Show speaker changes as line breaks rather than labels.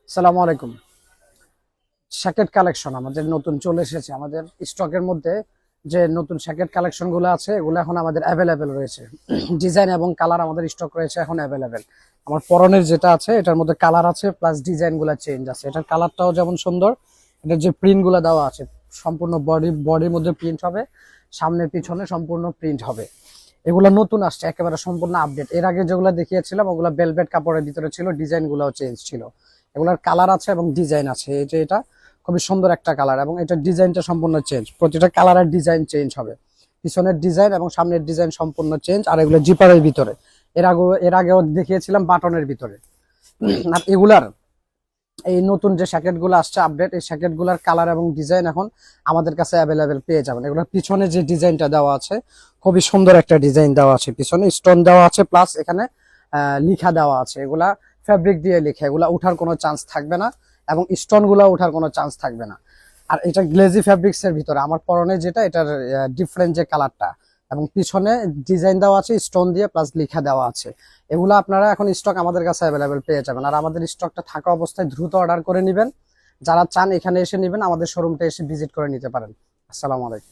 আসসালামু আলাইকুম। শ্যাকেট কালেকশন আমাদের নতুন চলে এসেছে। আমাদের স্টকের মধ্যে যে নতুন শ্যাকেট কালেকশন গুলো আছে এগুলো এখন আমাদের অ্যাভেলেবেল রয়েছে। ডিজাইন এবং কালার আমাদের স্টক রয়েছে এখন অ্যাভেলেবেল। আমার পরনের যেটা আছে এটার মধ্যে কালার আছে প্লাস ডিজাইন গুলা চেঞ্জ আছে। এটার কালারটাও যেমন সুন্দর, এটার যে প্রিন্ট গুলা দেওয়া আছে সম্পূর্ণ বডির মধ্যে প্রিন্ট হবে, সামনে পিছনে সম্পূর্ণ প্রিন্ট হবে। এগুলো নতুন আসছে, একেবারে সম্পূর্ণ আপডেট। এর আগে যেগুলো দেখিয়েছিলাম ওগুলো বেলভেট কাপড়ের ভিতরে ছিল, ডিজাইন গুলাও চেঞ্জ ছিল। এগুলার কালার আছে এবং ডিজাইন আছে। এই যে এটা খুবই সুন্দর একটা কালার এবং এটার ডিজাইনটা সম্পূর্ণ চেঞ্জ। প্রতিটা কালারের ডিজাইন চেঞ্জ হবে, পিছনের ডিজাইন এবং সামনের ডিজাইন সম্পূর্ণ চেঞ্জ। আর এগুলো জিপারের ভিতরে, এর আগেও দেখিয়েছিলাম বাটনের ভিতরে। আর এগুলার এই নতুন যে শ্যাকেট গুলো আসছে আপডেট, এই শ্যাকেট গুলার কালার এবং ডিজাইন এখন আমাদের কাছে অ্যাভেলেবেল পেয়ে যাবেন। এগুলোর পিছনে যে ডিজাইনটা দেওয়া আছে খুবই সুন্দর একটা ডিজাইন দেওয়া আছে, পিছনে স্টোন দেওয়া আছে প্লাস এখানে লিখা দেওয়া আছে। এগুলা ফ্যাব্রিক দিয়ে লিখা, এগুলা উঠার কোনো চান্স থাকবে না এবং স্টোন গুলা উঠার কোনো চান্স থাকবে না। আর এটা গ্লেজি ফ্যাব্রিক্স এর ভিতরে আমার পরনে যেটা, এটার ডিফারেন্ট যে কালারটা এবং পিছনে ডিজাইন দেওয়া আছে স্টোন দিয়ে প্লাস লিখা দেওয়া আছে। এগুলো আপনারা এখন স্টক আমাদের কাছে অ্যাভেলেবেল পেয়ে যাবেন। আর আমাদের স্টকটা থাকা অবস্থায় দ্রুত অর্ডার করে নেবেন। যারা চান এখানে এসে নেবেন, আমাদের শোরুমটা এসে ভিজিট করে নিতে পারেন। আসসালামু আলাইকুম।